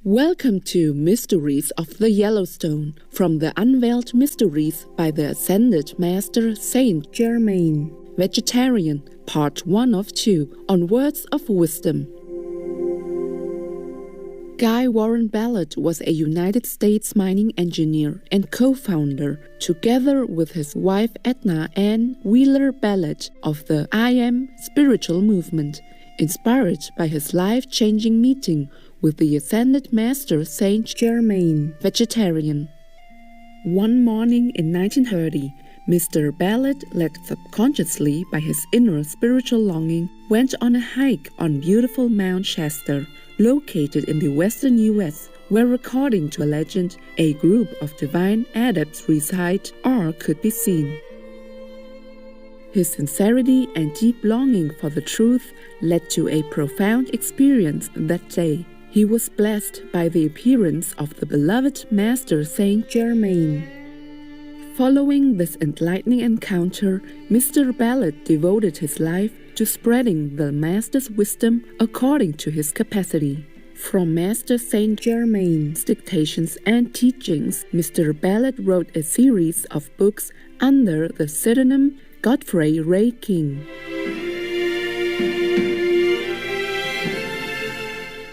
Welcome to Mysteries of the Yellowstone, from the Unveiled Mysteries by the Ascended Master Saint Germain, Vegetarian, Part 1 of 2, on Words of Wisdom. Guy Warren Ballard was a United States mining engineer and co-founder, together with his wife Edna Ann Wheeler Ballard, of the I Am spiritual movement, inspired by his life-changing meeting with the Ascended Master Saint Germain, Vegetarian. One morning in 1930, Mr. Ballard, led subconsciously by his inner spiritual longing, went on a hike on beautiful Mount Shasta, located in the western U.S., where, according to a legend, a group of divine adepts reside or could be seen. His sincerity and deep longing for the truth led to a profound experience that day. He was blessed by the appearance of the beloved Master Saint Germain. Following this enlightening encounter, Mr. Ballard devoted his life to spreading the Master's wisdom according to his capacity. From Master Saint Germain's dictations and teachings, Mr. Ballard wrote a series of books under the pseudonym Godfrey Ray King.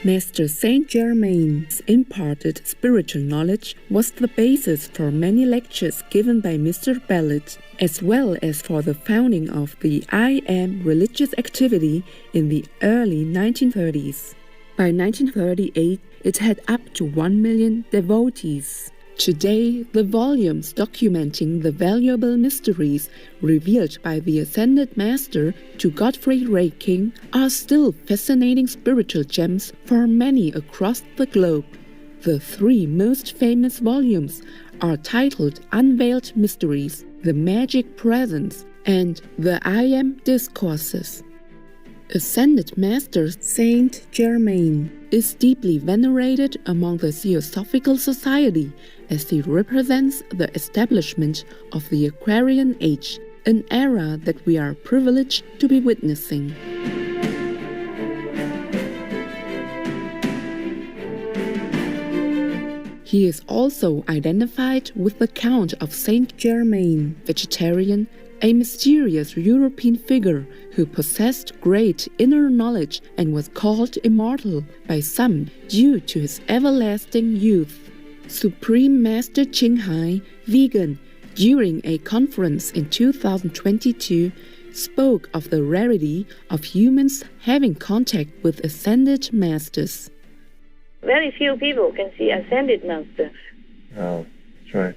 Master Saint Germain's imparted spiritual knowledge was the basis for many lectures given by Mr. Ballard, as well as for the founding of the I Am religious activity in the early 1930s. By 1938, it had up to 1 million devotees. Today, the volumes documenting the valuable mysteries revealed by the Ascended Master to Godfrey Ray King are still fascinating spiritual gems for many across the globe. The three most famous volumes are titled Unveiled Mysteries, The Magic Presence, and The I Am Discourses. Ascended Master Saint Germain is deeply venerated among the Theosophical Society as he represents the establishment of the Aquarian Age, an era that we are privileged to be witnessing. He is also identified with the Count of Saint Germain, Vegetarian, a mysterious European figure who possessed great inner knowledge and was called immortal by some due to his everlasting youth. Supreme Master Qinghai, vegan, during a conference in 2022, spoke of the rarity of humans having contact with Ascended Masters. Very few people can see Ascended Masters. Oh, sure.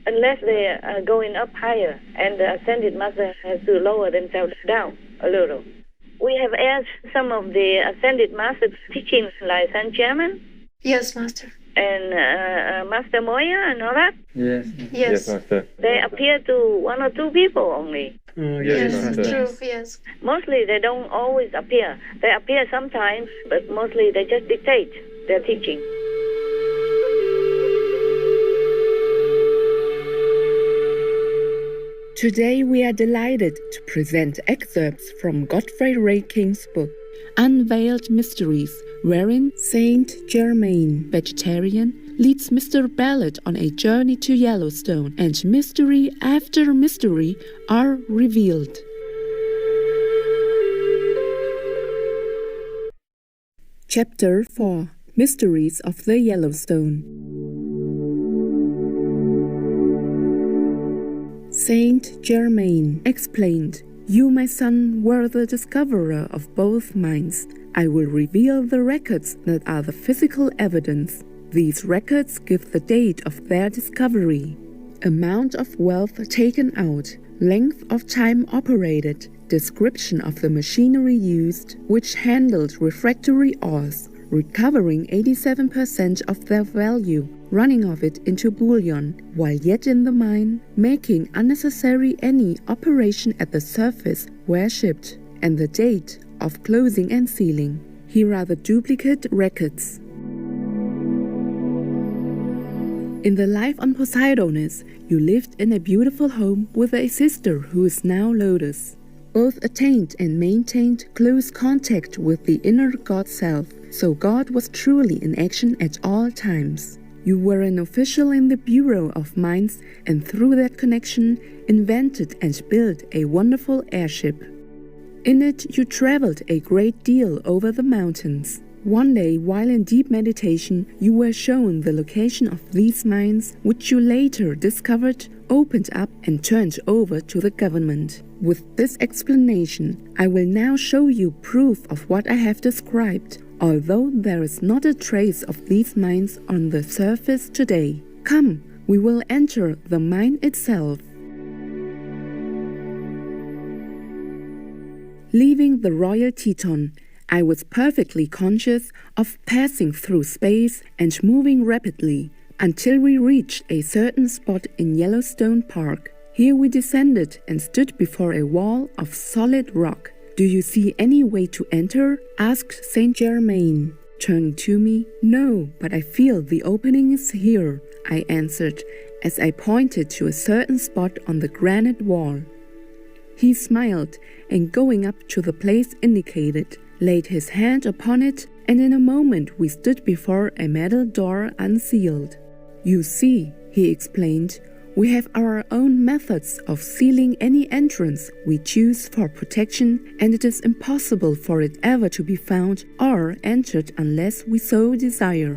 Unless they are going up higher, and the Ascended Master has to lower themselves down a little. We have asked some of the Ascended Master teachings like Saint Germain. Yes, Master. And Master Moya and all that. Yes, Master. They appear to one or two people only. Yes, Master. True, yes. Mostly they don't always appear. They appear sometimes, but mostly they just dictate their teaching. Today we are delighted to present excerpts from Godfrey Ray King's book, Unveiled Mysteries, wherein Saint Germain, Vegetarian, leads Mr. Ballard on a journey to Yellowstone, and mystery after mystery are revealed. Chapter 4: Mysteries of the Yellowstone. Saint Germain explained, "You, my son, were the discoverer of both minds. I will reveal the records that are the physical evidence. These records give the date of their discovery, amount of wealth taken out, length of time operated, description of the machinery used, which handled refractory ores, recovering 87% of their value, running of it into bullion, while yet in the mine, making unnecessary any operation at the surface where shipped, and the date of closing and sealing. Here are the duplicate records. In the life on Poseidonis, you lived in a beautiful home with a sister who is now Lotus. Both attained and maintained close contact with the inner God self, so God was truly in action at all times. You were an official in the Bureau of Mines, and through that connection invented and built a wonderful airship. In it you traveled a great deal over the mountains. One day, while in deep meditation, you were shown the location of these mines, which you later discovered, opened up and turned over to the government. With this explanation, I will now show you proof of what I have described, although there is not a trace of these mines on the surface today. Come, we will enter the mine itself. Leaving the Royal Teton, I was perfectly conscious of passing through space and moving rapidly until we reached a certain spot in Yellowstone Park. Here we descended and stood before a wall of solid rock. "Do you see any way to enter?" asked Saint Germain, turning to me. "No, but I feel the opening is here," I answered as I pointed to a certain spot on the granite wall. He smiled and, going up to the place indicated, laid his hand upon it, and in a moment we stood before a metal door unsealed. "You see," he explained, "we have our own methods of sealing any entrance we choose for protection, and it is impossible for it ever to be found or entered unless we so desire.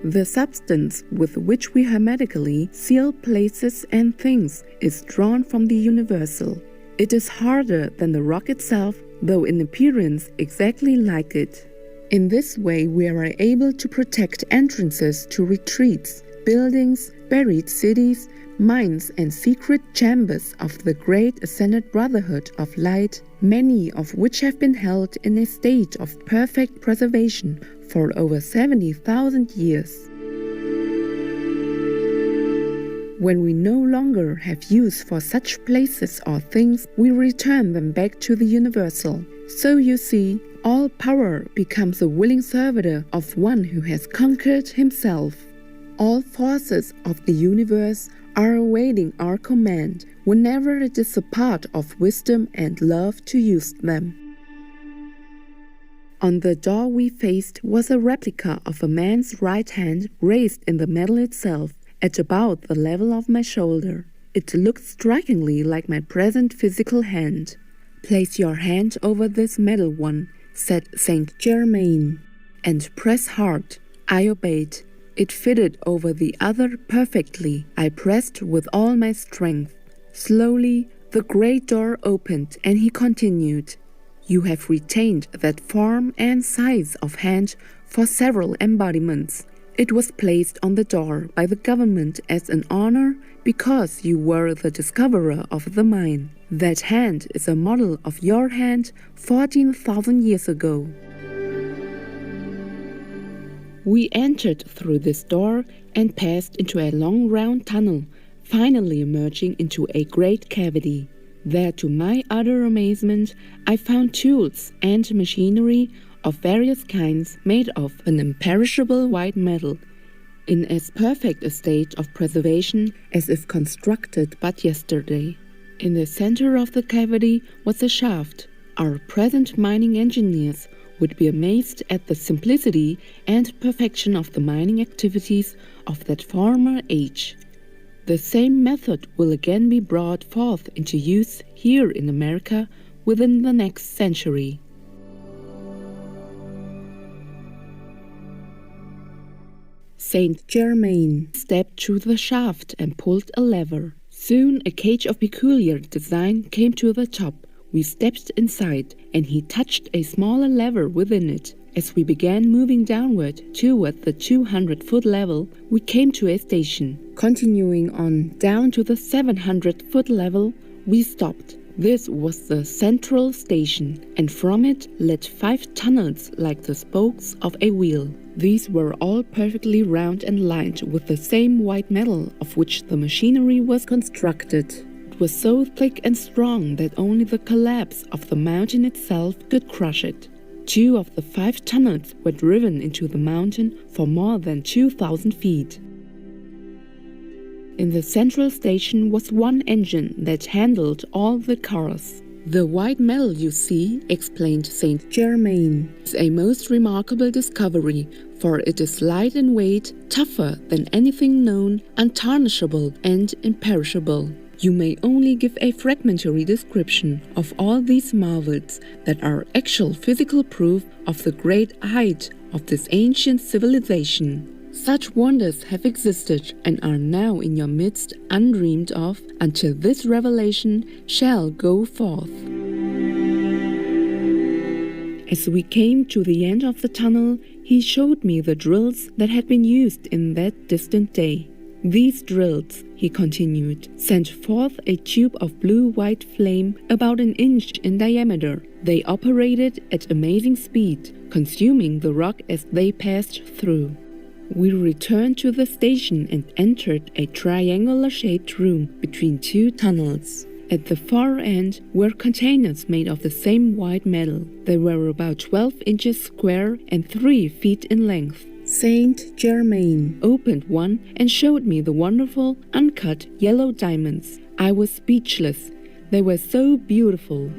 The substance with which we hermetically seal places and things is drawn from the universal. It is harder than the rock itself, though in appearance exactly like it. In this way we are able to protect entrances to retreats, buildings, buried cities, mines and secret chambers of the great ascended brotherhood of light, many of which have been held in a state of perfect preservation for over 70,000 years. When we no longer have use for such places or things, we return them back to the universal. So you see, all power becomes a willing servitor of one who has conquered himself. All forces of the universe are awaiting our command whenever it is a part of wisdom and love to use them." On the door we faced was a replica of a man's right hand raised in the metal itself, at about the level of my shoulder. It looked strikingly like my present physical hand. "Place your hand over this metal one," said Saint Germain, "and press hard." I obeyed. It fitted over the other perfectly. I pressed with all my strength. Slowly, the great door opened, and he continued, "You have retained that form and size of hand for several embodiments. It was placed on the door by the government as an honor because you were the discoverer of the mine. That hand is a model of your hand 14,000 years ago." We entered through this door and passed into a long round tunnel, finally emerging into a great cavity. There, to my utter amazement, I found tools and machinery of various kinds made of an imperishable white metal, in as perfect a state of preservation as if constructed but yesterday. In the center of the cavity was a shaft. Our present mining engineers would be amazed at the simplicity and perfection of the mining activities of that former age. The same method will again be brought forth into use here in America within the next century. Saint Germain stepped through the shaft and pulled a lever. Soon a cage of peculiar design came to the top. We stepped inside, and he touched a smaller lever within it. As we began moving downward toward the 200-foot level, we came to a station. Continuing on down to the 700-foot level, we stopped. This was the central station, and from it led 5 tunnels like the spokes of a wheel. These were all perfectly round and lined with the same white metal of which the machinery was constructed. It was so thick and strong that only the collapse of the mountain itself could crush it. 2 of the 5 tunnels were driven into the mountain for more than 2,000 feet. In the central station was one engine that handled all the cars. The white metal you see, explained Saint Germain, is a most remarkable discovery, for it is light in weight, tougher than anything known, untarnishable and imperishable. You may only give a fragmentary description of all these marvels that are actual physical proof of the great height of this ancient civilization. Such wonders have existed and are now in your midst undreamed of until this revelation shall go forth. As we came to the end of the tunnel, he showed me the drills that had been used in that distant day. These drills, he continued, sent forth a tube of blue-white flame about an inch in diameter. They operated at amazing speed, consuming the rock as they passed through. We returned to the station and entered a triangular-shaped room between two tunnels. At the far end were containers made of the same white metal. They were about 12 inches square and 3 feet in length. Saint Germain opened one and showed me the wonderful, uncut yellow diamonds. I was speechless. They were so beautiful.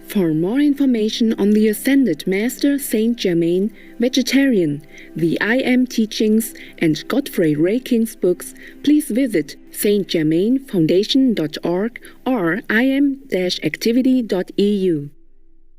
For more information on the Ascended Master Saint Germain, Vegetarian, the I Am Teachings, and Godfrey Ray King's books, please visit stgermainfoundation.org or im-activity.eu.